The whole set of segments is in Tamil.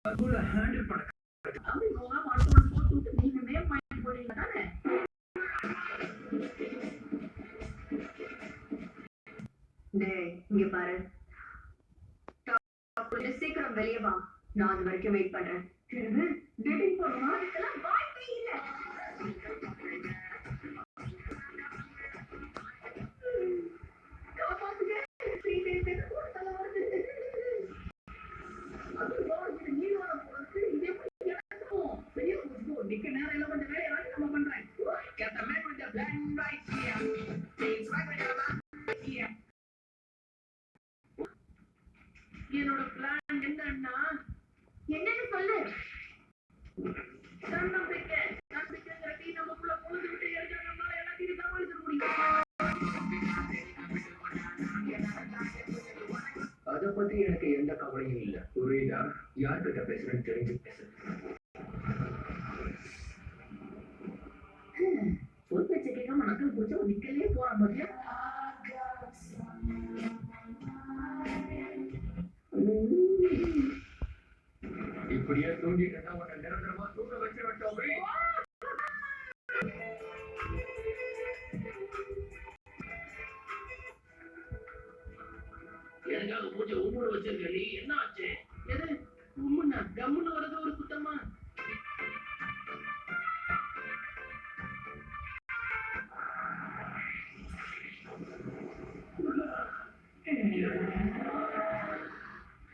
அதுல ஹேண்டில் பண்ண அப்படி நோனா அடுத்தவங்க போட்டு விட்டு நீங்க நேம் வாங்கி போறீங்க தானே? டேய் இங்க பாரு, கொஞ்சம் சீக்கிரம் வெளியே வா. நான் அது வரைக்கும் வெயிட் பண்றேன். டேட்டிங் போறோமா? இதெல்லாம் வாய்ப்பே இல்ல. என்னோட பிளான் என்னன்னா, என்னன்னு சொல்லு. தன்னம்பிக்கைங்கிற டீ நமக்குள்ள பொழுது விட்டு எரிஞ்சோம்னால எல்லாத்தையும் சமாளிக்க முடியும். அதை பத்தி எனக்கு எந்த கவலையும் இல்லை. புரியுதா? யார்கிட்ட பேசுறேன்னு தெரிஞ்சு பேசு. சொல் பேச்சை கேட்காம நக்கல் பிடிச்ச நிக்கலே போறான் பாத்தியா? இப்படியே தூங்கிட்டு உன்னை நிரந்தரமா தூங்க வச்சு விட்டோமே. எனக்காக பூஜை உம்முன்னு வச்சிருக்க நீ என்ன ஆச்சு? எது உம்முன்னா கம்முன்னு வரது ஒரு குத்தமா?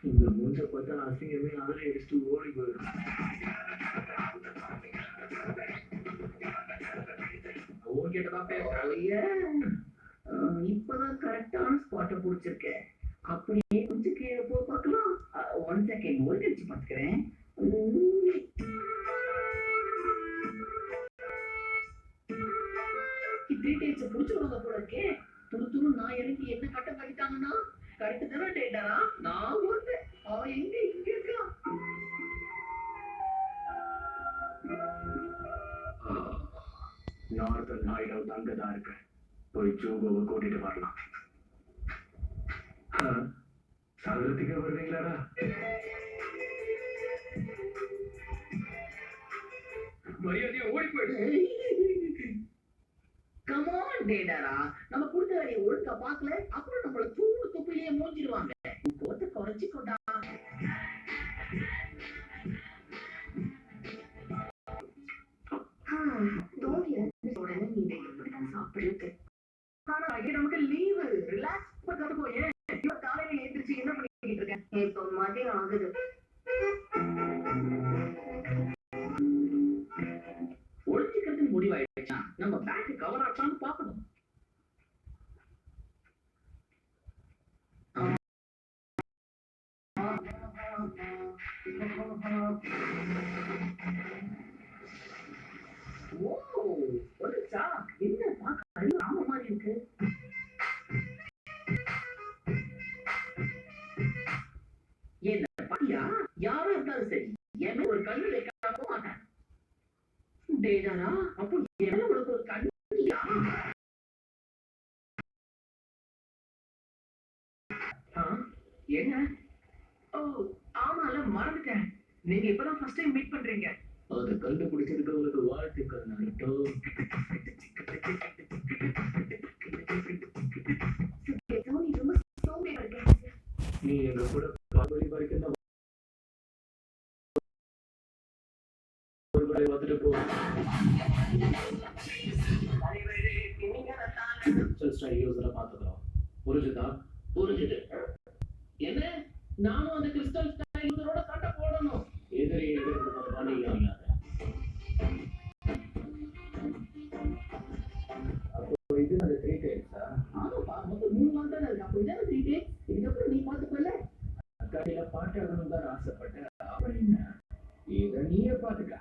இந்த மூஞ்ச பார்த்தா அசிங்கமே அதில் அடிச்சுட்டு ஓடி போயிடும். உங்ககிட்டதான் பேசுறேன். இப்பதான் கரெக்டான ஸ்பாட்டை பிடிச்சிருக்கேன். அப்படியே கொஞ்சம் கீழே போய் பார்க்கலாம். 1 செகண்ட் ஒரு கழிச்சு பார்த்துக்கிறேன். டீடைல்ஸ் பிடிச்சி விடுங்க போல இருக்கே. துரு துரு நான் எனக்கு என்ன கட்டம் கட்டிட்டாங்கன்னா கரெக்ட் தானே டேட்டாரா? நான் ஒருத்தன் அவன் எங்க இங்க இருக்கான். நார்தன் ஹைடவுட் அங்கதான் இருக்கேன். போய் ஜூகோவை கூட்டிட்டு வரலாம். சாகரத்துக்கு வருவீங்களாடா? மரியாதையா ஓடி போயிடு. கமான் டேடாரா, நம்ம கொடுத்த வேலையை ஒழுக்கா பார்க்கல, அப்புறம் நம்மள தூணு துப்பிலேயே மூஞ்சிடுவாங்க. கோத்தை குறைச்சி கொண்டா. உடனே நீங்க எப்படிதான் சாப்பிடுறது? ஆனா நமக்கு லீவு, ரிலாக்ஸ் பண்ணது போய் காலையில ஏந்திரிச்சு என்ன பண்ணிட்டு இருக்கேன்? இப்போ மதியம் ஆகுது. ஒழிஞ்சுக்கிறது முடிவாயிடுச்சா? நம்ம பேக் கவர் ஆச்சான்னு பாக்கணும். ஓ ஒழிச்சா என்ன பார்க்க ராம மாதிரி இருக்கு. என்ன பாட்டியா? யாரா இருந்தாலும் சரி என்ன ஒரு கண்ணு வைக்க போக மாட்டேன். டேடாரா அப்போ என்ன உனக்கு ஒரு கண்ணியா? என்ன? ஓ ஆமால மறந்துட்டேன். நீங்க இப்பதான் ஃபர்ஸ்ட் டைம் மீட் பண்றீங்க. அதை கண்டுபிடிச்சதுக்கு உங்களுக்கு வாழ்த்துக்கள். நடட்டும். நீ எங்க கூட பாபரி வரைக்கும் வந்துட்டு போ. பாத்துக்கிறோம். புரிஞ்சுதா? புரிஞ்சுது. என்ன நானும் அந்த கிறிஸ்டல் யூசரோட சண்டை போடணும். எதிரி பண்ணிக்கலாம். அப்போ இது அந்த 3 டைம்ஸா? ஆமாப்பா, மொத்தம் 3 நாள் தான் இருக்கு. அப்போ இதான 3 டைம்ஸ். இதுக்கப்புறம் நீ பார்த்துக்கல. அக்காடியில பாட்டு எழுதணும் தான் ஆசைப்பட்டேன். அப்படின்னு இதை நீயே பார்த்துக்க.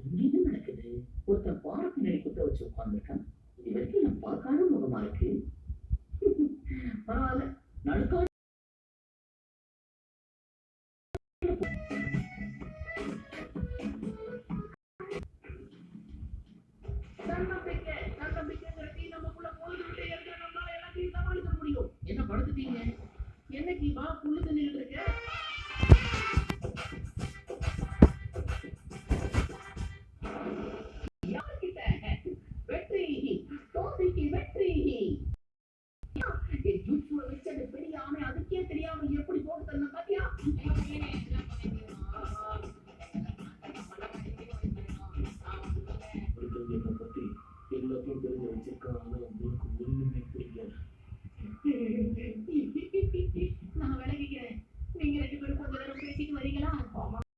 இங்க என்ன நடக்குது? ஒருத்தன் பாறை பின்னாடி குத்த வச்சு உட்கார்ந்துருக்கான். இது வரைக்கும் நான் பார்க்காத முகமா இருக்கு. பரவாயில்ல, நடுக்கா நமக்குள்ள பொழுது விட்டு எல்லாத்தையும் சமாளிக்க முடியும். என்ன படுத்துட்டீங்க? தெரியுமா